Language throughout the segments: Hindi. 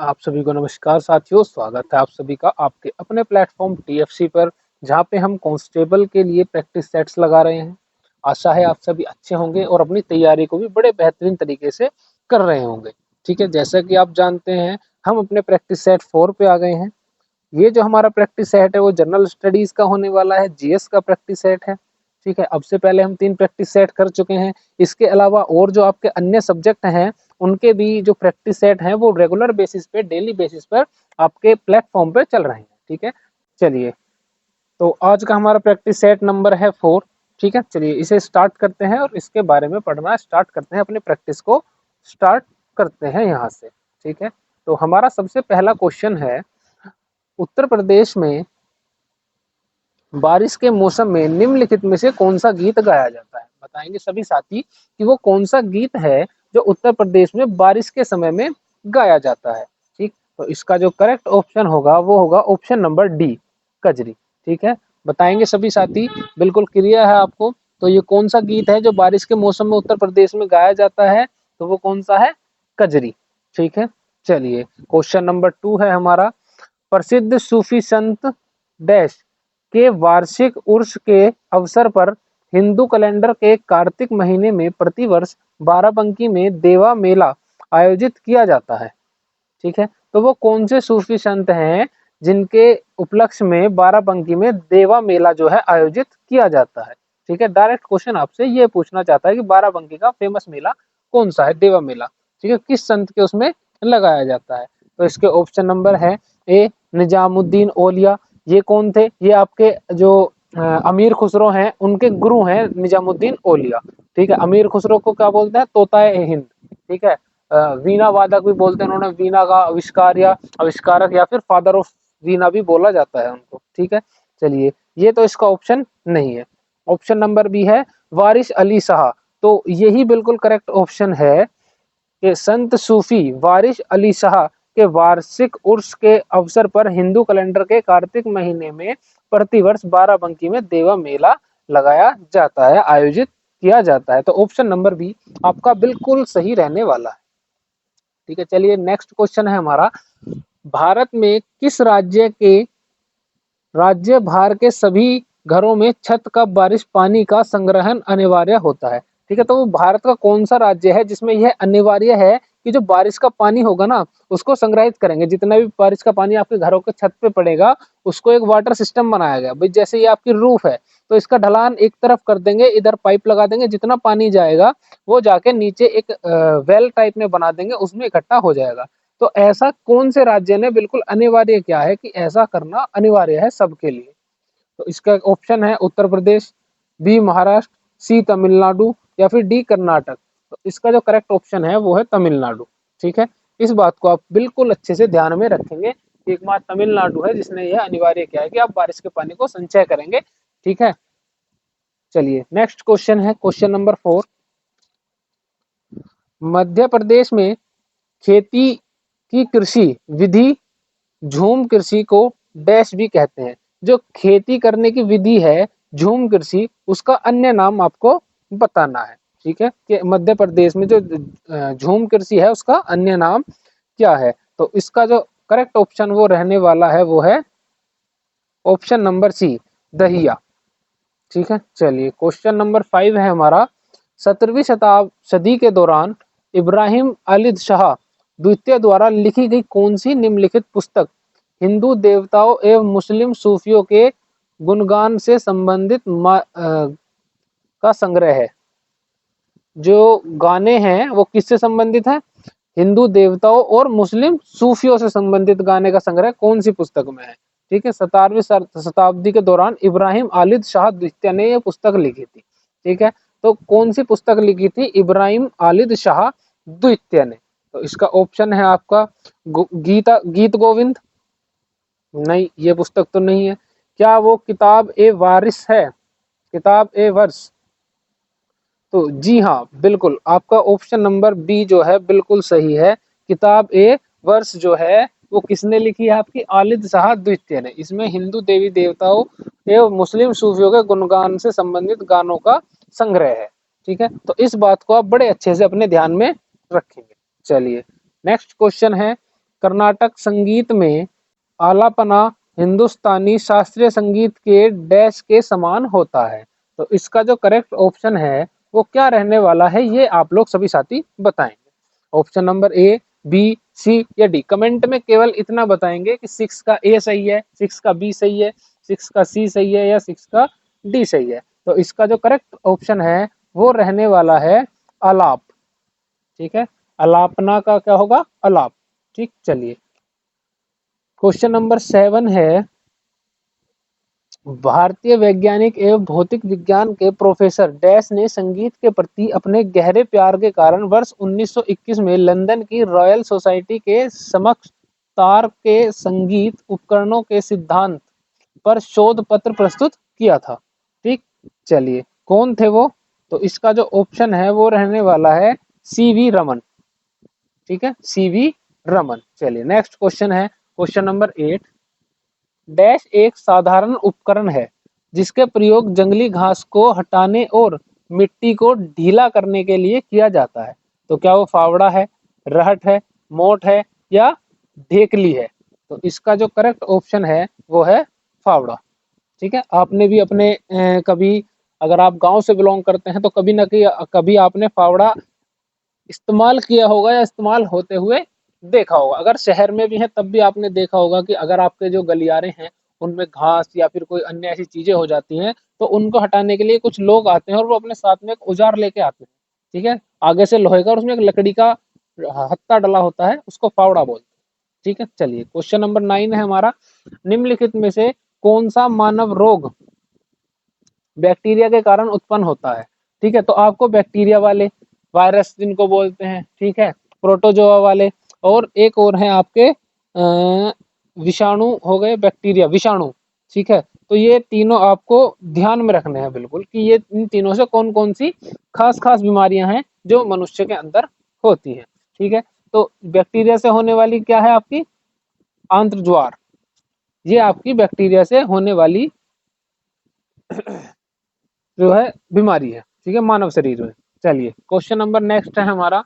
आप सभी को नमस्कार साथियों, स्वागत है आप सभी का आपके अपने प्लेटफॉर्म टीएफसी पर, जहां पे हम कांस्टेबल के लिए प्रैक्टिस सेट्स लगा रहे हैं। आशा है आप सभी अच्छे होंगे और अपनी तैयारी को भी बड़े बेहतरीन तरीके से कर रहे होंगे। ठीक है, जैसा कि आप जानते हैं हम अपने प्रैक्टिस सेट 4 पे आ गए हैं। ये जो हमारा प्रैक्टिस सेट है वो जनरल स्टडीज का होने वाला है, जीएस का प्रैक्टिस सेट है। ठीक है, अब से पहले हम 3 प्रैक्टिस सेट कर चुके हैं। इसके अलावा और जो आपके अन्य सब्जेक्ट हैं उनके भी जो प्रैक्टिस सेट हैं वो रेगुलर बेसिस पे, डेली बेसिस पर आपके प्लेटफॉर्म पे चल रहे हैं। ठीक है, चलिए, तो आज का हमारा प्रैक्टिस सेट नंबर है 4। ठीक है, चलिए इसे स्टार्ट करते हैं और इसके बारे में पढ़ना स्टार्ट करते हैं, अपने प्रैक्टिस को स्टार्ट करते हैं यहाँ से। ठीक है, तो हमारा सबसे पहला क्वेश्चन है, उत्तर प्रदेश में बारिश के मौसम में निम्नलिखित में से कौन सा गीत गाया जाता है। बताएंगे सभी साथी कि वो कौन सा गीत है जो उत्तर प्रदेश में बारिश के समय में गाया जाता है। ठीक, तो इसका जो करेक्ट ऑप्शन होगा वो होगा ऑप्शन नंबर डी, कजरी। ठीक है, बताएंगे सभी साथी, बिल्कुल क्लियर है आपको। तो ये कौन सा गीत है जो बारिश के मौसम में उत्तर प्रदेश में गाया जाता है, तो वो कौन सा है, कजरी। ठीक है, चलिए क्वेश्चन नंबर 2 है हमारा, प्रसिद्ध सूफी संत डैश के वार्षिक उर्स के अवसर पर हिंदू कैलेंडर के कार्तिक महीने में प्रतिवर्ष बाराबंकी में देवा मेला आयोजित किया जाता है। ठीक है, तो वो कौन से सूफी संत हैं जिनके उपलक्ष्य में बाराबंकी में देवा मेला जो है आयोजित किया जाता है। ठीक है, डायरेक्ट क्वेश्चन आपसे ये पूछना चाहता है कि बाराबंकी का फेमस मेला कौन सा है, देवा मेला। ठीक है, किस संत के उसमें लगाया जाता है। तो इसके ऑप्शन नंबर है ए, निजामुद्दीन औलिया। ये कौन थे, ये आपके जो अमीर खुसरो हैं उनके गुरु हैं निजामुद्दीन औलिया। ठीक है, अमीर खुसरो को क्या बोलते हैं, तोताए हिंद। ठीक है, वीणा वादक भी बोलते हैं, उन्होंने वीणा का आविष्कार या आविष्कारक या फिर फादर ऑफ वीणा भी बोला जाता है उनको। ठीक है, चलिए ये तो इसका ऑप्शन नहीं है। ऑप्शन नंबर बी है वारिस अली शाह। तो यही बिल्कुल करेक्ट ऑप्शन है कि संत सूफी वारिस अली शाह के वार्षिक उर्स के अवसर पर हिंदू कैलेंडर के कार्तिक महीने में प्रतिवर्ष बाराबंकी में देवा मेला लगाया जाता है, आयोजित किया जाता है। तो ऑप्शन नंबर बी आपका बिल्कुल सही रहने वाला है। ठीक है, चलिए नेक्स्ट क्वेश्चन है हमारा, भारत में किस राज्य भार के सभी घरों में छत का बारिश पानी का संग्रहण अनिवार्य होता है। ठीक है, तो वो भारत का कौन सा राज्य है जिसमें यह अनिवार्य है कि जो बारिश का पानी होगा ना उसको संग्रहित करेंगे। जितना भी बारिश का पानी आपके घरों के छत पे पड़ेगा उसको एक वाटर सिस्टम बनाया गया। भाई जैसे ये आपकी रूफ है तो इसका ढलान एक तरफ कर देंगे, इधर पाइप लगा देंगे, जितना पानी जाएगा वो जाके नीचे एक वेल टाइप में बना देंगे, उसमें इकट्ठा हो जाएगा। तो ऐसा कौन से राज्य ने बिल्कुल अनिवार्य क्या है कि ऐसा करना अनिवार्य है सबके लिए। तो इसका ऑप्शन है उत्तर प्रदेश, बी महाराष्ट्र, सी तमिलनाडु या फिर डी कर्नाटक। तो इसका जो करेक्ट ऑप्शन है वो है तमिलनाडु। ठीक है, इस बात को आप बिल्कुल अच्छे से ध्यान में रखेंगे, एकमात्र तमिलनाडु है जिसने यह अनिवार्य किया है कि आप बारिश के पानी को संचय करेंगे। ठीक है, चलिए नेक्स्ट क्वेश्चन है क्वेश्चन नंबर 4, मध्य प्रदेश में खेती की कृषि विधि झूम कृषि को डैश भी कहते हैं। जो खेती करने की विधि है झूम कृषि, उसका अन्य नाम आपको बताना है। ठीक है, कि मध्य प्रदेश में जो झूम कृषि है उसका अन्य नाम क्या है। तो इसका जो करेक्ट ऑप्शन वो रहने वाला है वो है ऑप्शन नंबर सी, दहिया। ठीक है, चलिए क्वेश्चन नंबर 5 है हमारा, 17वीं सदी के दौरान इब्राहिम आलिद शाह द्वितीय द्वारा लिखी गई कौन सी निम्नलिखित पुस्तक हिंदू देवताओं एवं मुस्लिम सूफियों के गुणगान से संबंधित का संग्रह है। जो गाने हैं वो किससे संबंधित है, हिंदू देवताओं और मुस्लिम सूफियों से संबंधित गाने का संग्रह कौन सी पुस्तक में है। ठीक है, 17वीं शताब्दी के दौरान इब्राहिम आलिद शाह द्वितीय ने यह पुस्तक लिखी थी। ठीक है, तो कौन सी पुस्तक लिखी थी इब्राहिम आलिद शाह द्वितीय ने। तो इसका ऑप्शन है आपका गीत गोविंद, नहीं ये पुस्तक तो नहीं है। क्या वो किताब ए वारिस है, किताब ए वर्ष। तो जी हाँ, बिल्कुल आपका ऑप्शन नंबर बी जो है बिल्कुल सही है। किताब ए वर्ष जो है वो किसने लिखी है, आपकी आलिद शाह द्वितीय ने। इसमें हिंदू देवी देवताओं एवं मुस्लिम सूफियों के गुणगान से संबंधित गानों का संग्रह है। ठीक है, तो इस बात को आप बड़े अच्छे से अपने ध्यान में रखेंगे। चलिए नेक्स्ट क्वेश्चन है, कर्नाटक संगीत में आलापना हिंदुस्तानी शास्त्रीय संगीत के डैश के समान होता है। तो इसका जो करेक्ट ऑप्शन है वो क्या रहने वाला है, ये आप लोग सभी साथी बताएंगे। ऑप्शन नंबर ए, बी, सी या डी। कमेंट में केवल इतना बताएंगे कि 6 का ए सही है, 6 का बी सही है, 6 का सी सही है या 6 का डी सही है। तो इसका जो करेक्ट ऑप्शन है वो रहने वाला है आलाप। ठीक है, अलापना का क्या होगा, अलाप। ठीक, चलिए क्वेश्चन नंबर 7 है, भारतीय वैज्ञानिक एवं भौतिक विज्ञान के प्रोफेसर डैश ने संगीत के प्रति अपने गहरे प्यार के कारण वर्ष 1921 में लंदन की रॉयल सोसाइटी के समक्ष तार के संगीत उपकरणों के सिद्धांत पर शोध पत्र प्रस्तुत किया था। ठीक, चलिए कौन थे वो? तो इसका जो ऑप्शन है वो रहने वाला है सीवी रमन। ठीक है, सीवी रमन। चलिए नेक्स्ट क्वेश्चन है, क्वेश्चन नंबर 8, डैश एक साधारण उपकरण है जिसके प्रयोग जंगली घास को हटाने और मिट्टी को ढीला करने के लिए किया जाता है। तो क्या वो फावड़ा है, रहट है, मोट है या ढेकली है? तो इसका जो करेक्ट ऑप्शन है वो है फावड़ा। ठीक है, आपने भी अपने कभी, अगर आप गांव से बिलोंग करते हैं तो कभी ना कभी आपने फावड़ा इस्तेमाल किया होगा या इस्तेमाल होते हुए देखा होगा। अगर शहर में भी है तब भी आपने देखा होगा कि अगर आपके जो गलियारे हैं उनमें घास या फिर कोई अन्य ऐसी चीजें हो जाती हैं तो उनको हटाने के लिए कुछ लोग आते हैं और वो अपने साथ में एक औजार लेके आते हैं। ठीक है, आगे से लोहे का और उसमें एक लकड़ी का हत्था डला होता है, उसको फावड़ा बोलते हैं। ठीक है, चलिए क्वेश्चन नंबर 9 है हमारा, निम्नलिखित में से कौन सा मानव रोग बैक्टीरिया के कारण उत्पन्न होता है? ठीक है, तो आपको बैक्टीरिया वाले, वायरस जिनको बोलते हैं, ठीक है, प्रोटोजोआ वाले, और एक और है आपके विषाणु हो गए, बैक्टीरिया विषाणु। ठीक है, तो ये तीनों आपको ध्यान में रखने हैं बिल्कुल कि ये इन तीनों से कौन कौन सी खास खास बीमारियां हैं जो मनुष्य के अंदर होती हैं। ठीक है, तो बैक्टीरिया से होने वाली क्या है आपकी आंत्र ज्वार, ये आपकी बैक्टीरिया से होने वाली जो है बीमारी है। ठीक है, मानव शरीर में। चलिए क्वेश्चन नंबर नेक्स्ट है हमारा,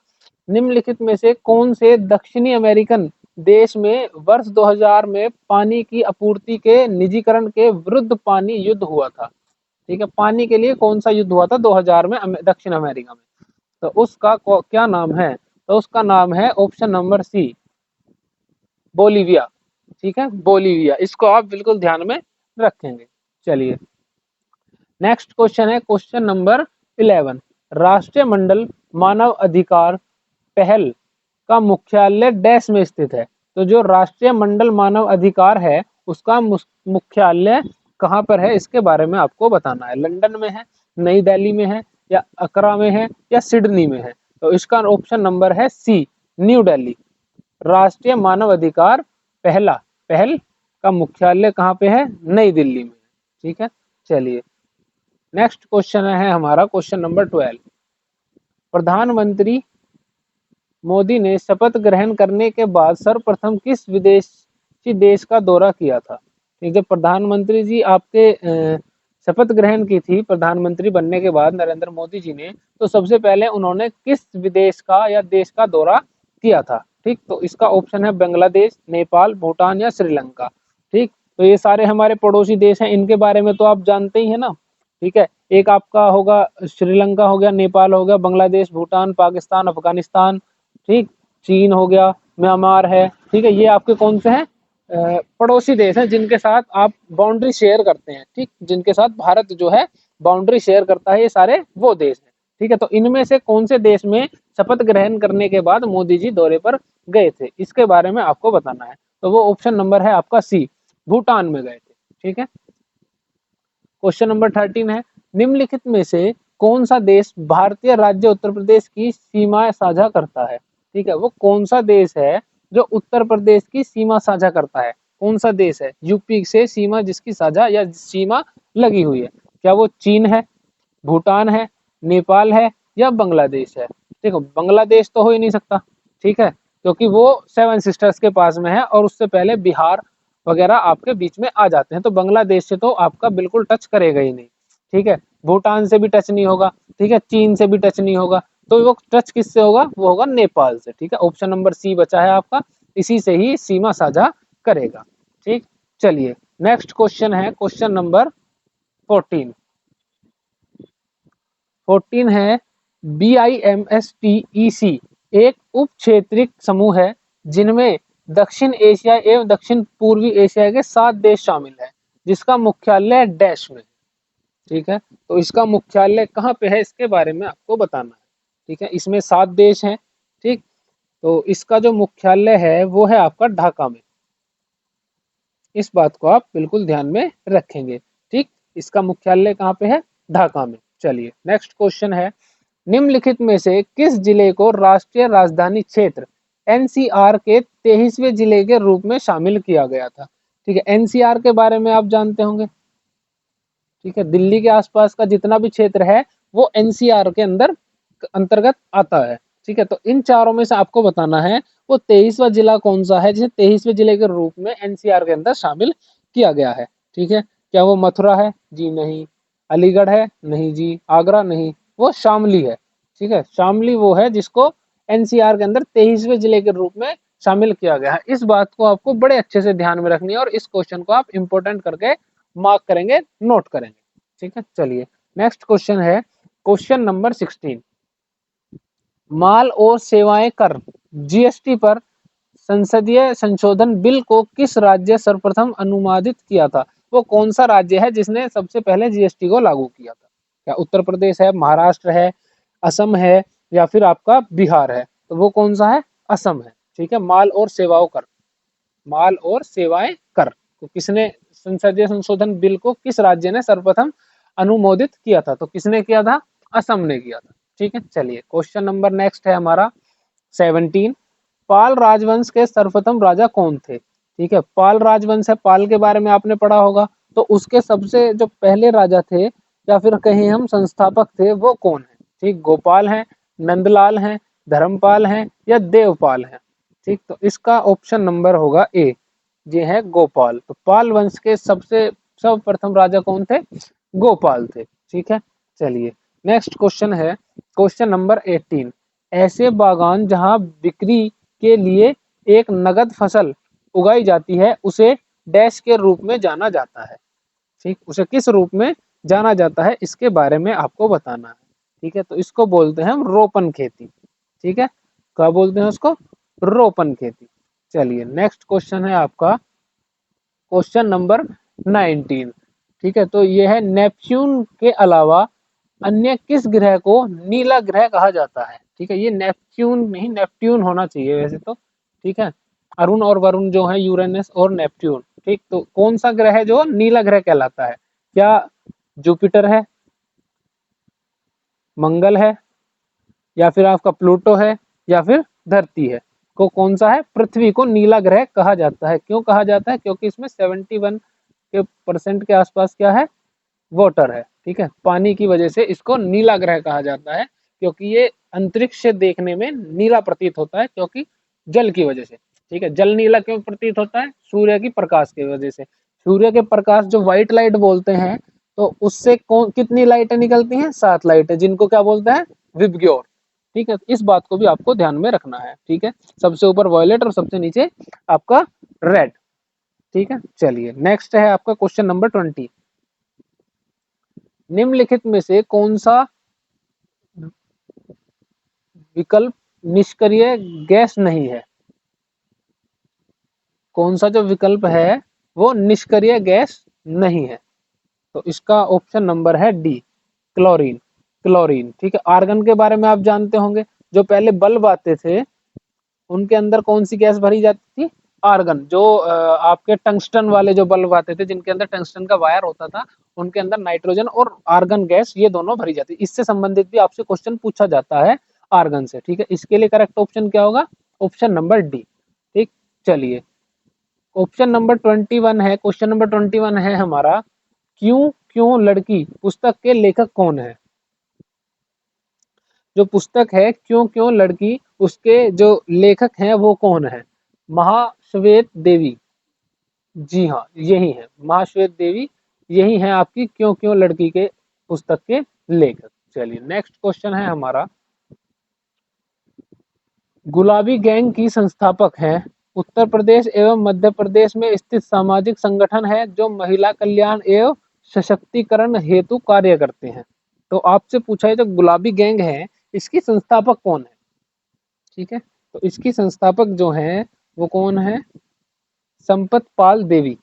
निम्नलिखित में से कौन से दक्षिणी अमेरिकन देश में वर्ष 2000 में पानी की आपूर्ति के निजीकरण के विरुद्ध पानी युद्ध हुआ था? ठीक है, पानी के लिए कौन सा युद्ध हुआ था 2000 में दक्षिण अमेरिका में? तो उसका क्या नाम है? तो उसका नाम है ऑप्शन नंबर सी, बोलीविया। ठीक है, बोलीविया, इसको आप बिल्कुल ध्यान में रखेंगे। चलिए नेक्स्ट क्वेश्चन है, क्वेश्चन नंबर 11, राष्ट्रीय मंडल मानव अधिकार पहल का मुख्यालय डैश में स्थित है? तो जो राष्ट्रीय मंडल मानव अधिकार है उसका मुख्यालय कहाँ पर है, इसके बारे में आपको बताना है। लंदन में है, नई दिल्ली में है या अकरा में है या सिडनी में है? तो इसका ऑप्शन नंबर है सी, न्यू दिल्ली। राष्ट्रीय मानव अधिकार पहल का मुख्यालय कहाँ पे है? नई दिल्ली में। ठीक है, चलिए नेक्स्ट क्वेश्चन है हमारा क्वेश्चन नंबर 12, प्रधानमंत्री मोदी ने शपथ ग्रहण करने के बाद सर्वप्रथम किस विदेशी देश का दौरा किया था? ठीक, जब प्रधानमंत्री जी आपके शपथ ग्रहण की थी प्रधानमंत्री बनने के बाद नरेंद्र मोदी जी ने, तो सबसे पहले उन्होंने किस विदेश का या देश का दौरा किया था? ठीक, तो इसका ऑप्शन है बांग्लादेश, नेपाल, भूटान या श्रीलंका। ठीक, तो ये सारे हमारे पड़ोसी देश हैं, इनके बारे में तो आप जानते ही है ना। ठीक है, एक आपका होगा श्रीलंका हो गया, नेपाल हो गया, बांग्लादेश, भूटान, पाकिस्तान, अफगानिस्तान, ठीक, चीन हो गया, म्यांमार है। ठीक है, ये आपके कौन से हैं? पड़ोसी देश हैं जिनके साथ आप बाउंड्री शेयर करते हैं। ठीक, जिनके साथ भारत जो है बाउंड्री शेयर करता है, ये सारे वो देश हैं। ठीक है, तो इनमें से कौन से देश में शपथ ग्रहण करने के बाद मोदी जी दौरे पर गए थे, इसके बारे में आपको बताना है। तो वो ऑप्शन नंबर है आपका सी, भूटान में गए थे। ठीक है, क्वेश्चन नंबर 13 है, निम्नलिखित में से कौन सा देश भारतीय राज्य उत्तर प्रदेश की सीमा साझा करता है? ठीक है, वो कौन सा देश है जो उत्तर प्रदेश की सीमा साझा करता है? कौन सा देश है यूपी से सीमा जिसकी साझा या सीमा लगी हुई है? क्या वो चीन है, भूटान है, नेपाल है या बांग्लादेश है? देखो बांग्लादेश तो हो ही नहीं सकता, ठीक है, क्योंकि वो 7 सिस्टर्स के पास में है और उससे पहले बिहार वगैरह आपके बीच में आ जाते हैं, तो बांग्लादेश से तो आपका बिल्कुल टच करेगा ही नहीं। ठीक है, भूटान से भी टच नहीं होगा, ठीक है, चीन से भी टच नहीं होगा, तो वो टच किससे होगा? वो होगा नेपाल से। ठीक है, ऑप्शन नंबर सी बचा है आपका, इसी से ही सीमा साझा करेगा। ठीक, चलिए नेक्स्ट क्वेश्चन है क्वेश्चन नंबर 14। 14 है BIMSTEC एक उप क्षेत्रीय समूह है जिनमें दक्षिण एशिया एवं दक्षिण पूर्वी एशिया के 7 देश शामिल है, जिसका मुख्यालय डैश में। ठीक है, तो इसका मुख्यालय कहाँ पे है इसके बारे में आपको बताना है। ठीक है, इसमें 7 देश हैं। ठीक, तो इसका जो मुख्यालय है वो है आपका ढाका में। इस बात को आप बिल्कुल ध्यान में रखेंगे। ठीक, इसका मुख्यालय कहाँ पे है? ढाका में। चलिए नेक्स्ट क्वेश्चन है, निम्नलिखित में से किस जिले को राष्ट्रीय राजधानी क्षेत्र एनसीआर के 23वें जिले के रूप में शामिल किया गया था? ठीक है, एनसीआर के बारे में आप जानते होंगे। ठीक है, दिल्ली के आसपास का जितना भी क्षेत्र है वो एनसीआर के अंतर्गत आता है। ठीक है, तो इन चारों में से आपको बताना है वो 23वां जिला कौन सा है जिसे 23वें जिले के रूप में एनसीआर के अंदर शामिल किया गया है। ठीक है, क्या वो मथुरा है? जी नहीं। अलीगढ़ है? नहीं जी। आगरा? नहीं, वो शामली है। ठीक है, शामली वो है जिसको एनसीआर के अंदर 23वें जिले के रूप में शामिल किया गया है। इस बात को आपको बड़े अच्छे से ध्यान में रखनी है और इस क्वेश्चन को आप इंपोर्टेंट करके मार्क करेंगे, नोट करेंगे। ठीक है, चलिए नेक्स्ट क्वेश्चन है क्वेश्चन नंबर 16। माल और सेवाएं कर जीएसटी पर संसदीय संशोधन बिल को किस राज्य सर्वप्रथम अनुमोदित किया था? वो कौन सा राज्य है जिसने सबसे पहले जीएसटी को लागू किया था? क्या उत्तर प्रदेश है, महाराष्ट्र है, असम है या फिर आपका बिहार है? तो वो कौन सा है? असम है। ठीक है, माल और सेवाओं कर, माल और सेवाएं कर तो किसने संसदीय संशोधन बिल को किस राज्य ने सर्वप्रथम अनुमोदित किया था? तो किसने किया था? असम ने किया था। ठीक है, चलिए क्वेश्चन नंबर नेक्स्ट है हमारा 17। पाल राजवंश के सर्वप्रथम राजा कौन थे? ठीक है, पाल राजवंश है, पाल के बारे में आपने पढ़ा होगा। तो उसके सबसे जो पहले राजा थे या फिर कहीं हम संस्थापक थे वो कौन है? ठीक, गोपाल हैं, नंदलाल हैं, धर्मपाल हैं या देवपाल हैं? ठीक, तो इसका ऑप्शन नंबर होगा ए, ये है गोपाल। तो पाल वंश के सबसे सर्वप्रथम राजा कौन थे? गोपाल थे। ठीक है, चलिए नेक्स्ट क्वेश्चन है क्वेश्चन नंबर 18। ऐसे बागान जहां बिक्री के लिए एक नगद फसल उगाई जाती है उसे डैश के रूप में जाना जाता है? ठीक, उसे किस रूप में जाना जाता है इसके बारे में आपको बताना है। ठीक है, तो इसको बोलते हैं हम रोपन खेती। ठीक है, क्या बोलते हैं उसको? रोपन खेती। चलिए नेक्स्ट क्वेश्चन है आपका क्वेश्चन नंबर 19। ठीक है, तो ये है नेपच्यून के अलावा अन्य किस ग्रह को नीला ग्रह कहा जाता है? ठीक है, ये नेपच्यून नहीं नेपट्यून होना चाहिए वैसे तो। ठीक है, अरुण और वरुण जो है यूरेनस और नेपट्यून। ठीक, तो कौन सा ग्रह है जो नीला ग्रह कहलाता है? क्या जुपिटर है, मंगल है या फिर आपका प्लूटो है या फिर धरती है? को कौन सा है? पृथ्वी को नीला ग्रह कहा जाता है। क्यों कहा जाता है? क्योंकि इसमें 71% के आसपास क्या है? वाटर है। ठीक है, पानी की वजह से इसको नीला ग्रह कहा जाता है क्योंकि ये अंतरिक्ष से देखने में नीला प्रतीत होता है क्योंकि जल की वजह से। ठीक है, जल नीला क्यों प्रतीत होता है? सूर्य की प्रकाश की वजह से। सूर्य के प्रकाश जो व्हाइट लाइट बोलते हैं, तो उससे कौन कितनी लाइटें निकलती हैं? 7 लाइटें, जिनको क्या बोलते हैं? विबग्योर। ठीक है, इस बात को भी आपको ध्यान में रखना है। ठीक है, सबसे ऊपर वॉयलेट और सबसे नीचे आपका रेड। ठीक है, चलिए नेक्स्ट है आपका क्वेश्चन नंबर 20। निम्नलिखित में से कौन सा विकल्प निष्क्रिय गैस नहीं है? कौन सा जो विकल्प है वो निष्क्रिय गैस नहीं है? तो इसका ऑप्शन नंबर है डी, क्लोरीन। क्लोरीन। ठीक है, आर्गन के बारे में आप जानते होंगे। जो पहले बल्ब आते थे उनके अंदर कौन सी गैस भरी जाती थी? आर्गन। जो आपके टंगस्टन वाले जो बल्ब आते थे जिनके अंदर टंगस्टन का वायर होता था, उनके अंदर नाइट्रोजन और आर्गन गैस ये दोनों भरी जाती है। इससे संबंधित भी आपसे क्वेश्चन पूछा जाता है आर्गन से। ठीक है, इसके लिए करेक्ट ऑप्शन क्या होगा? Option number D. ठीक, चलिए ऑप्शन नंबर 21 है, क्वेश्चन नंबर 21 है हमारा, क्यों क्यों लड़की पुस्तक के लेखक कौन है? जो पुस्तक है क्यों क्यों लड़की, उसके जो लेखक हैं वो कौन है? महाश्वेत देवी। जी हाँ, यही है महाश्वेत देवी, यही है आपकी क्यों क्यों लड़की के पुस्तक के लेखक। चलिए नेक्स्ट क्वेश्चन है हमारा, गुलाबी गैंग की संस्थापक है उत्तर प्रदेश एवं मध्य प्रदेश में स्थित सामाजिक संगठन है जो महिला कल्याण एवं सशक्तिकरण हेतु कार्य करते हैं। तो आपसे पूछा है जो गुलाबी गैंग है इसकी संस्थापक कौन है? ठीक है, तो इसकी संस्थापक जो है वो कौन है? संपत पाल देवी,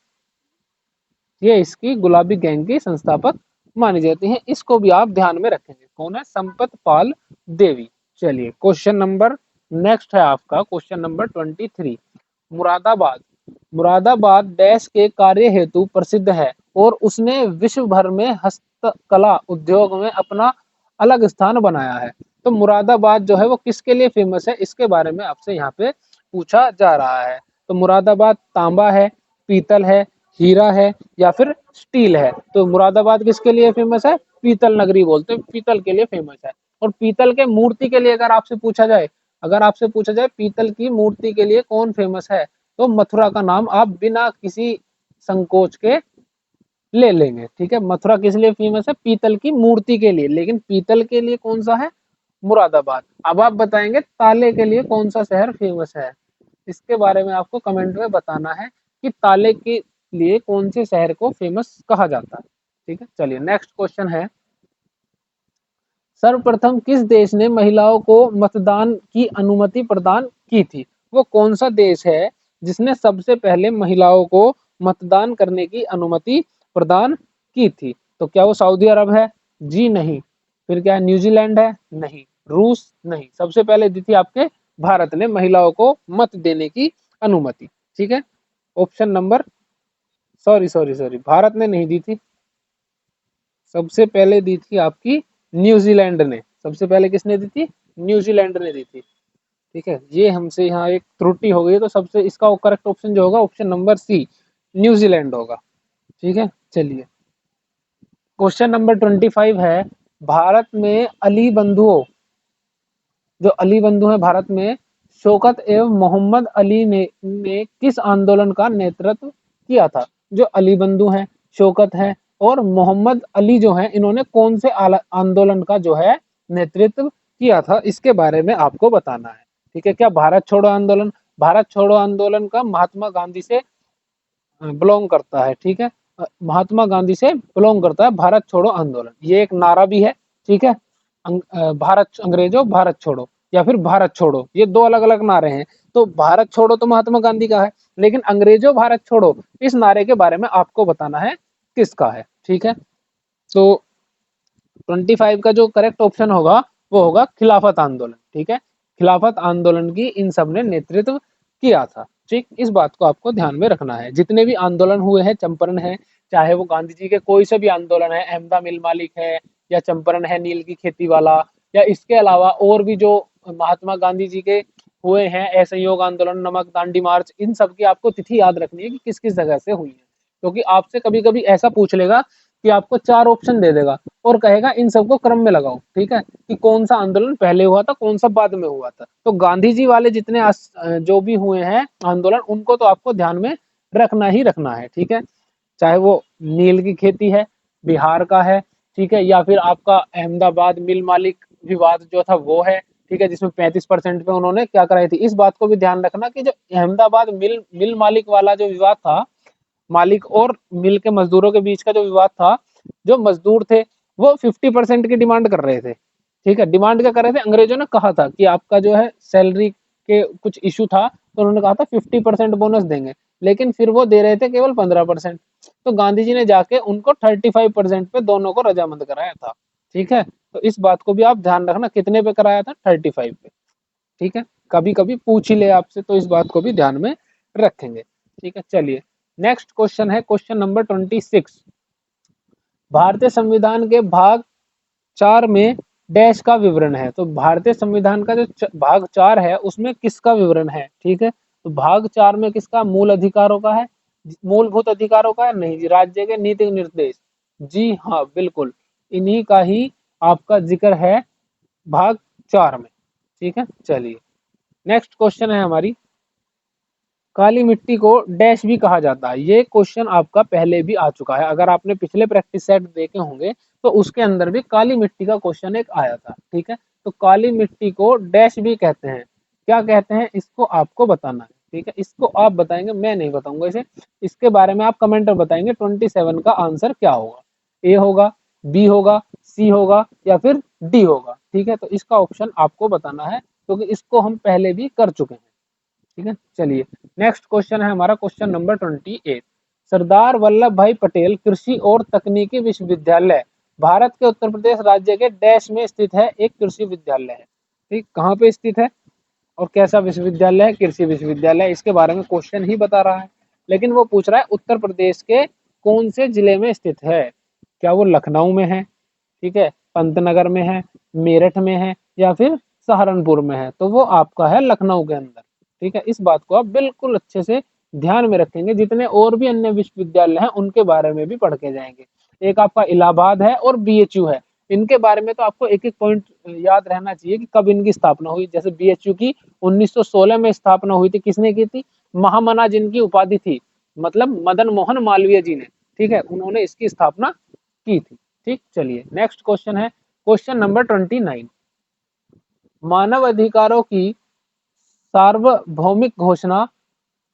ये इसकी गुलाबी गैंग की संस्थापक मानी जाती है। इसको भी आप ध्यान में रखेंगे, कौन है? संपत पाल देवी। चलिए क्वेश्चन नंबर नेक्स्ट है आपका क्वेश्चन नंबर 23। मुरादाबाद, मुरादाबाद देश के कार्य हेतु प्रसिद्ध है और उसने विश्व भर में हस्तकला उद्योग में अपना अलग स्थान बनाया है। तो मुरादाबाद जो है वो किसके लिए फेमस है, इसके बारे में आपसे यहाँ पे पूछा जा रहा है। तो मुरादाबाद तांबा है, पीतल है, हीरा है या फिर स्टील है? तो मुरादाबाद किसके लिए फेमस है? पीतल नगरी बोलते हैं, पीतल के लिए फेमस है। और पीतल के मूर्ति के लिए अगर आपसे पूछा जाए, पीतल की मूर्ति के लिए कौन फेमस है, तो मथुरा का नाम आप बिना किसी संकोच के ले लेंगे। ठीक है, मथुरा किस लिए फेमस है? पीतल की मूर्ति के लिए, लेकिन पीतल के लिए कौन सा है? मुरादाबाद। अब आप बताएंगे ताले के लिए कौन सा शहर फेमस है, इसके बारे में आपको कमेंट में बताना है कि ताले के लिए कौन से शहर को फेमस कहा जाता है। ठीक है, चलिए नेक्स्ट क्वेश्चन है, सर्वप्रथम किस देश ने महिलाओं को मतदान की अनुमति प्रदान की थी? वो कौन सा देश है जिसने सबसे पहले महिलाओं को मतदान करने की अनुमति प्रदान की थी? तो क्या वो सऊदी अरब है? जी नहीं। फिर क्या न्यूजीलैंड है? नहीं। रूस? नहीं। सबसे पहले दी थी आपके भारत ने महिलाओं को मत देने की अनुमति। ठीक है, ऑप्शन नंबर सॉरी भारत ने नहीं दी थी, सबसे पहले दी थी आपकी न्यूजीलैंड ने। सबसे पहले किसने दी थी? न्यूजीलैंड ने दी थी। ठीक है, ये हमसे यहाँ एक त्रुटि हो गई, तो सबसे इसका करेक्ट ऑप्शन जो होगा ऑप्शन नंबर सी, न्यूजीलैंड होगा। ठीक है, चलिए क्वेश्चन नंबर 25 है, भारत में अली बंधुओं, जो अली बंधु है भारत में, शौकत एवं मोहम्मद अली ने किस आंदोलन का नेतृत्व किया था? जो अली बंधु हैं, शौकत है और मोहम्मद अली जो है, इन्होंने कौन से आंदोलन का जो है नेतृत्व किया था, इसके बारे में आपको बताना है। ठीक है, क्या भारत छोड़ो आंदोलन? भारत छोड़ो आंदोलन का महात्मा गांधी से बिलोंग करता है। ठीक है, महात्मा गांधी से बिलोंग करता है भारत छोड़ो आंदोलन, ये एक नारा भी है। ठीक है, भारत अंग्रेजों भारत छोड़ो या फिर भारत छोड़ो, ये दो अलग अलग नारे हैं। तो भारत छोड़ो तो महात्मा गांधी का है, लेकिन अंग्रेजों भारत छोड़ो इस नारे के बारे में आपको बताना है किसका है। ठीक है, तो 25 का जो करेक्ट ऑप्शन होगा वो होगा खिलाफत आंदोलन। ठीक है, खिलाफत आंदोलन की इन सब ने नेतृत्व किया था। ठीक, इस बात को आपको ध्यान में रखना है। जितने भी आंदोलन हुए हैं, चंपारण है, चाहे वो गांधी जी के कोई से भी आंदोलन है, अहमदा मिल मालिक है या चंपारण है नील की खेती वाला, या इसके अलावा और भी जो महात्मा गांधी जी के हुए हैं, असहयोग आंदोलन, नमक दांडी मार्च, इन सब की आपको तिथि याद रखनी है कि किस किस जगह से हुई है। क्योंकि आपसे कभी कभी ऐसा पूछ लेगा कि आपको 4 ऑप्शन दे देगा और कहेगा इन सबको क्रम में लगाओ। ठीक है, कि कौन सा आंदोलन पहले हुआ था, कौन सा बाद में हुआ था। तो गांधी जी वाले जितने जो भी हुए हैं आंदोलन, उनको तो आपको ध्यान में रखना ही रखना है। ठीक है, चाहे वो नील की खेती है, बिहार का है, ठीक है, या फिर आपका अहमदाबाद मिल मालिक विवाद जो था वो है। ठीक है, जिसमें 35% पे उन्होंने क्या कराई थी। इस बात को भी ध्यान रखना कि जो अहमदाबाद मिल मालिक वाला जो विवाद था, मालिक और मिल के मजदूरों के बीच का जो विवाद था, जो मजदूर थे वो 50% की डिमांड कर रहे थे। ठीक है, डिमांड क्या कर रहे थे? अंग्रेजों ने कहा था कि आपका जो है सैलरी के कुछ इशू था, तो उन्होंने कहा था 50% बोनस देंगे, लेकिन फिर वो दे रहे थे केवल 15%। तो गांधी जी ने जाके उनको 35% पे दोनों को रजामंद कराया था। ठीक है, तो इस बात को भी आप ध्यान रखना, कितने पे कराया था? 35 पे। ठीक है, कभी कभी पूछ ही ले आपसे, तो इस बात को भी ध्यान में रखेंगे। ठीक है, चलिए नेक्स्ट क्वेश्चन है क्वेश्चन नंबर 26। भारतीय संविधान के भाग 4 में डैश का विवरण है। तो भारतीय संविधान का जो भाग 4 है उसमें किसका विवरण है? ठीक है, तो भाग 4 में किसका? मूल अधिकारों का है, मूलभूत अधिकारों का है? नहीं जी, राज्य के नीति निर्देश। जी हाँ, बिल्कुल इन्हीं का ही आपका जिक्र है भाग 4 में। ठीक है, चलिए नेक्स्ट क्वेश्चन है हमारी, काली मिट्टी को डैश भी कहा जाता है। ये क्वेश्चन आपका पहले भी आ चुका है, अगर आपने पिछले प्रैक्टिस सेट देखे होंगे तो उसके अंदर भी काली मिट्टी का क्वेश्चन एक आया था। ठीक है, तो काली मिट्टी को डैश भी कहते हैं, क्या कहते हैं इसको आपको बताना है। ठीक है, इसको आप बताएंगे, मैं नहीं बताऊंगा इसे। इसके बारे में आप कमेंट में बताएंगे 27 का आंसर क्या होगा, ए होगा, बी होगा, सी होगा या फिर डी होगा। ठीक है, तो इसका ऑप्शन आपको बताना है क्योंकि इसको हम पहले भी कर चुके हैं। ठीक है, चलिए नेक्स्ट क्वेश्चन है हमारा क्वेश्चन नंबर 28। सरदार वल्लभ भाई पटेल कृषि और तकनीकी विश्वविद्यालय भारत के उत्तर प्रदेश राज्य के डैश में स्थित है, एक कृषि विद्यालय है। ठीक, कहाँ पे स्थित है और कैसा विश्वविद्यालय है? कृषि विश्वविद्यालय। इसके बारे में क्वेश्चन ही बता रहा है, लेकिन वो पूछ रहा है उत्तर प्रदेश के कौन से जिले में स्थित है। क्या वो लखनऊ में है, ठीक है, पंतनगर में है, मेरठ में है या फिर सहारनपुर में है? तो वो आपका है लखनऊ के अंदर। ठीक है, इस बात को आप बिल्कुल अच्छे से ध्यान में रखेंगे। जितने और भी अन्य विश्वविद्यालय हैं उनके बारे में भी पढ़ के जाएंगे। एक आपका इलाहाबाद है और बीएचयू है। इनके बारे में तो आपको एक एक पॉइंट याद रहना चाहिए कि कब इनकी स्थापना हुई। जैसे बीएचयू की 1916 में स्थापना हुई थी। किसने की थी? महामना जिनकी उपाधि थी, मतलब मदन मोहन मालवीय जी ने। ठीक है, उन्होंने इसकी स्थापना की थी। ठीक, चलिए नेक्स्ट क्वेश्चन है क्वेश्चन नंबर 29। मानव अधिकारों की सार्वभौमिक घोषणा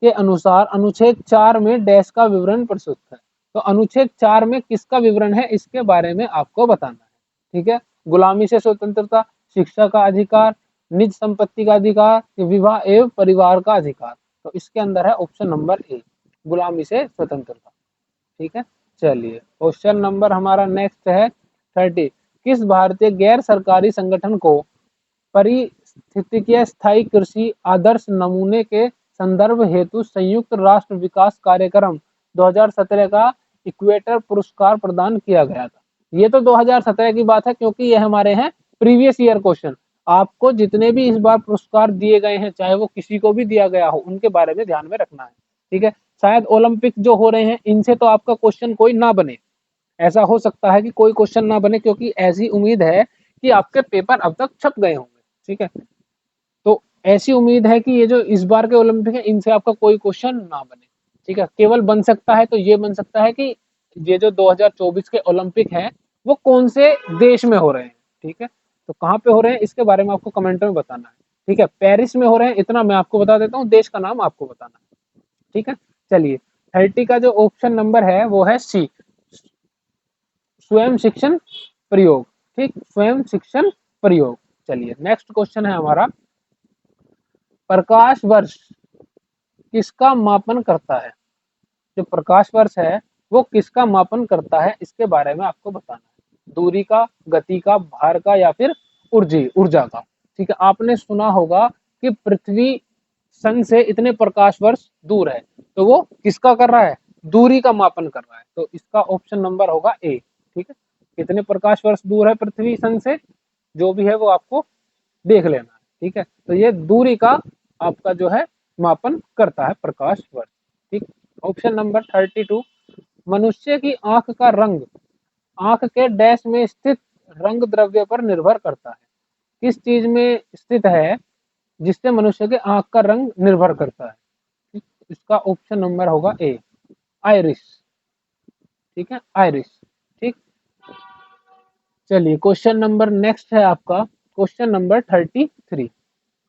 के अनुसार अनुच्छेद 4 में डैश का विवरण प्रस्तुत है। तो अनुच्छेद 4 में किसका विवरण है, इसके बारे में आपको बताना है। ठीक है, गुलामी से स्वतंत्रता, शिक्षा का अधिकार, निज संपत्ति का अधिकार, विवाह एवं परिवार का अधिकार। तो इसके अंदर है ऑप्शन नंबर ए, गुलामी से स्वतंत्रता। ठीक है, चलिए क्वेश्चन नंबर हमारा नेक्स्ट है 30। किस भारतीय गैर सरकारी संगठन को पारिस्थितिकीय स्थायी कृषि आदर्श नमूने के संदर्भ हेतु संयुक्त राष्ट्र विकास कार्यक्रम 2017 का इक्वेटर पुरस्कार प्रदान किया गया था? ये तो 2017 की बात है क्योंकि ये हमारे हैं प्रीवियस ईयर क्वेश्चन। आपको जितने भी इस बार पुरस्कार दिए गए हैं, चाहे वो किसी को भी दिया गया हो, उनके बारे में ध्यान में रखना है। ठीक है, शायद ओलंपिक जो हो रहे हैं इनसे तो आपका क्वेश्चन कोई ना बने, ऐसा हो सकता है कि कोई क्वेश्चन ना बने क्योंकि ऐसी उम्मीद है कि आपके पेपर अब तक छप गए होंगे। ठीक है, तो ऐसी उम्मीद है कि ये जो इस बार के ओलंपिक है इनसे आपका कोई क्वेश्चन ना बने। ठीक है, केवल बन सकता है तो ये बन सकता है कि ये जो 2024 के ओलंपिक हैं वो कौन से देश में हो रहे हैं। ठीक है, तो कहाँ पे हो रहे हैं इसके बारे में आपको कमेंट में बताना है। ठीक है, पेरिस में हो रहे हैं, इतना मैं आपको बता देता हूँ, देश का नाम आपको बताना है। ठीक है, चलिए 30 का जो ऑप्शन नंबर है वो है सी, स्वयं शिक्षण प्रयोग। ठीक, स्वयं शिक्षण प्रयोग। चलिए नेक्स्ट क्वेश्चन है हमारा, प्रकाश वर्ष किसका मापन करता है? जो प्रकाश वर्ष है वो किसका मापन करता है, इसके बारे में आपको बताना है। दूरी का, गति का, भार का या फिर ऊर्जा का। ठीक है, आपने सुना होगा कि पृथ्वी सन से इतने प्रकाश वर्ष दूर है, तो वो किसका कर रहा है? दूरी का मापन कर रहा है। तो इसका ऑप्शन नंबर होगा ए। ठीक है, कितने प्रकाश वर्ष दूर है पृथ्वी सन से, जो भी है वो आपको देख लेना है। ठीक है, तो ये दूरी का आपका जो है मापन करता है प्रकाश वर्ष। ठीक, ऑप्शन नंबर 32। मनुष्य की आंख का रंग आंख के डैश में स्थित रंग द्रव्य पर निर्भर करता है? किस चीज में स्थित है जिससे मनुष्य के आंख का रंग निर्भर करता है? ठीक, इसका ऑप्शन नंबर होगा ए, आइरिस। ठीक है, आइरिस। ठीक, चलिए क्वेश्चन नंबर नेक्स्ट है आपका क्वेश्चन नंबर 33।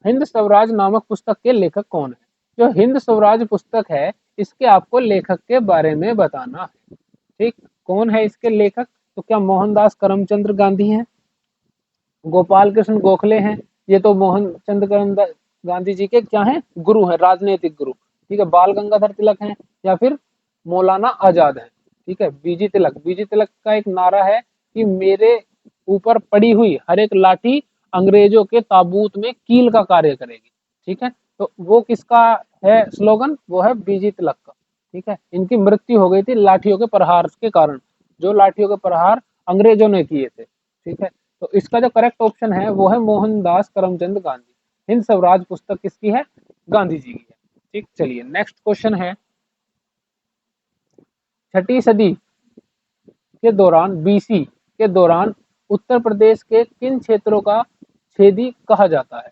हिंद स्वराज नामक पुस्तक के लेखक कौन है? जो हिंद स्वराज पुस्तक है इसके आपको लेखक के बारे में बताना है। ठीक, कौन है इसके लेखक? तो क्या मोहनदास करमचंद गांधी हैं, गोपाल कृष्ण गोखले हैं? ये तो मोहनचंद गांधी जी के क्या हैं? गुरु हैं, राजनीतिक गुरु। ठीक है, बाल गंगाधर तिलक हैं या फिर मौलाना आजाद है? ठीक है, बीजी तिलक। बीजी तिलक का एक नारा है कि मेरे ऊपर पड़ी हुई हर एक लाठी अंग्रेजों के ताबूत में कील का कार्य करेगी। ठीक है, तो वो किसका है स्लोगन? वो है बीजी तिलक का। ठीक है, इनकी मृत्यु हो गई थी लाठियों के प्रहार के कारण, जो लाठियों के प्रहार अंग्रेजों ने किए थे। ठीक है, तो इसका जो करेक्ट ऑप्शन है वो है मोहनदास करमचंद गांधी। हिंद स्वराज पुस्तक किसकी है? गांधी जी की है। ठीक, चलिए नेक्स्ट क्वेश्चन है, छठी सदी के दौरान, बीसी के दौरान उत्तर प्रदेश के किन क्षेत्रों का छेदी कहा जाता है?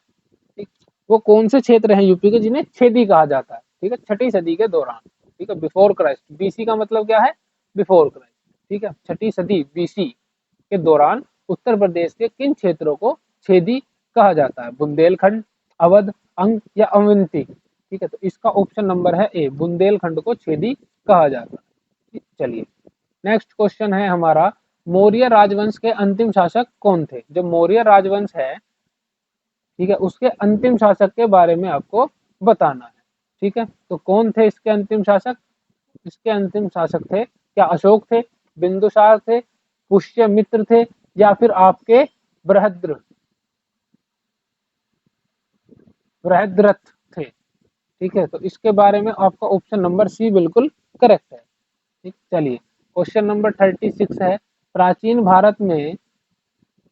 ठीक, वो कौन से क्षेत्र हैं यूपी के जिन्हें छेदी कहा जाता है? ठीक है, छठी सदी के दौरान। ठीक है, बिफोर क्राइस्ट। बीसी का मतलब क्या है? Before Christ. ठीक है, छठी सदी बीसी के दौरान उत्तर प्रदेश के किन क्षेत्रों को छेदी कहा जाता है? बुंदेलखंड, अवध, अंग या अवंती? ठीक है, तो इसका ऑप्शन नंबर है ए, बुंदेलखंड को छेदी कहा जाता है। चलिए नेक्स्ट क्वेश्चन है हमारा, मौर्य राजवंश के अंतिम शासक कौन थे? जो मौर्य राजवंश है, ठीक है, उसके अंतिम शासक के बारे में आपको बताना है। ठीक है, तो कौन थे इसके अंतिम शासक? इसके अंतिम शासक थे, क्या अशोक थे, बिंदुसार थे, पुष्यमित्र थे, या फिर आपके बृहद्रथ थे? ठीक है, तो इसके बारे में आपका ऑप्शन नंबर सी बिल्कुल करेक्ट है। ठीक, चलिए क्वेश्चन नंबर 36 है, प्राचीन भारत में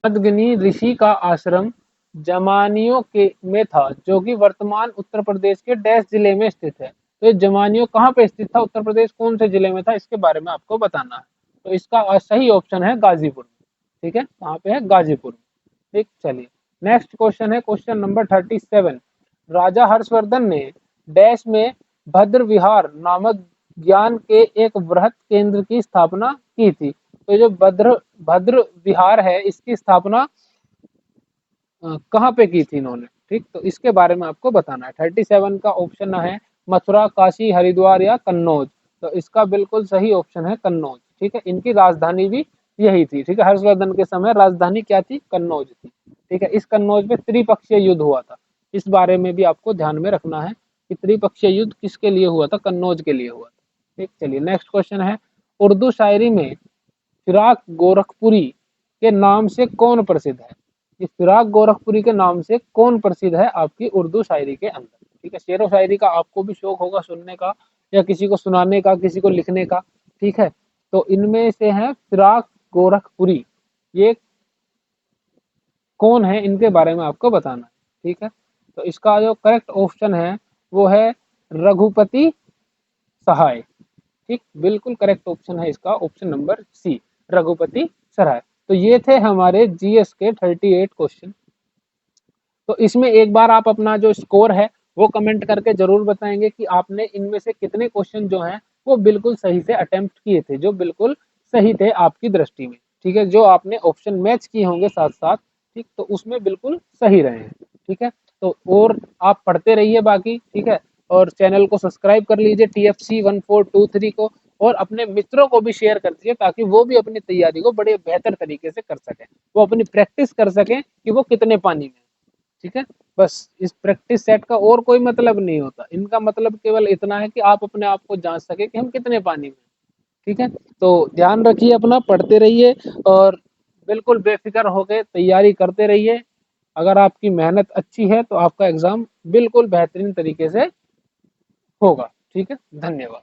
मदगनी ऋषि का आश्रम जमानियों के में था, जो कि वर्तमान उत्तर प्रदेश के डैश जिले में स्थित है। तो ये जमानियों कहाँ पे स्थित था? उत्तर प्रदेश कौन से जिले में था? इसके बारे में आपको बताना है। तो इसका सही ऑप्शन है गाजीपुर। ठीक है, कहाँ पे है? गाजीपुर। ठीक, चलिए नेक्स्ट क्वेश्चन है क्वेश्चन नंबर 37, राजा हर्षवर्धन ने डैश में भद्र विहार नामक ज्ञान के एक वृहत केंद्र की स्थापना की थी। तो जो भद्र विहार है, इसकी स्थापना कहाँ पे की थी इन्होंने? ठीक, तो इसके बारे में आपको बताना है। 37 का ऑप्शन है मथुरा, काशी, हरिद्वार या कन्नौज। तो इसका बिल्कुल सही ऑप्शन है कन्नौज। ठीक है, इनकी राजधानी भी यही थी। ठीक है, हर्षवर्धन के समय राजधानी क्या थी? कन्नौज थी। ठीक है, इस कन्नौज में त्रिपक्षीय युद्ध हुआ था। इस बारे में भी आपको ध्यान में रखना है कि त्रिपक्षीय युद्ध किसके लिए हुआ था? कन्नौज के लिए हुआ था। ठीक, चलिए नेक्स्ट क्वेश्चन है, उर्दू शायरी में फिराक गोरखपुरी के नाम से कौन प्रसिद्ध है? ये फिराक गोरखपुरी के नाम से कौन प्रसिद्ध है आपकी उर्दू शायरी के अंदर? ठीक है, शेरो शायरी का आपको भी शौक होगा सुनने का, या किसी को सुनाने का, किसी को लिखने का। ठीक है, तो इनमें से है फिराक गोरखपुरी, ये कौन है? इनके बारे में आपको बताना है। ठीक है, तो इसका जो करेक्ट ऑप्शन है वो है रघुपति सहाय। ठीक, बिल्कुल करेक्ट ऑप्शन है इसका ऑप्शन नंबर सी, रघुपति सराय। तो ये थे हमारे जीएस के 38 क्वेश्चन। तो इसमें एक बार आप अपना जो स्कोर है वो कमेंट करके जरूर बताएंगे कि आपने इनमें से कितने क्वेश्चन जो हैं वो बिल्कुल सही से अटेम्प्ट किए थे, जो बिल्कुल सही थे आपकी दृष्टि में। ठीक है, जो आपने ऑप्शन मैच किए होंगे साथ साथ, ठीक, तो उसमें बिल्कुल सही रहे हैं। ठीक है, तो और आप पढ़ते रहिए बाकी। ठीक है, और चैनल को सब्सक्राइब कर लीजिए TFC 1423 को, और अपने मित्रों को भी शेयर कर दीजिए, ताकि वो भी अपनी तैयारी को बड़े बेहतर तरीके से कर सकें, वो अपनी प्रैक्टिस कर सकें कि वो कितने पानी में। ठीक है, बस इस प्रैक्टिस सेट का और कोई मतलब नहीं होता, इनका मतलब केवल इतना है कि आप अपने आप को जांच सके कि हम कितने पानी में। ठीक है, तो ध्यान रखिए अपना, पढ़ते रहिए और बिल्कुल बेफिक्र होकर तैयारी करते रहिए। अगर आपकी मेहनत अच्छी है तो आपका एग्जाम बिल्कुल बेहतरीन तरीके से होगा। ठीक है, धन्यवाद।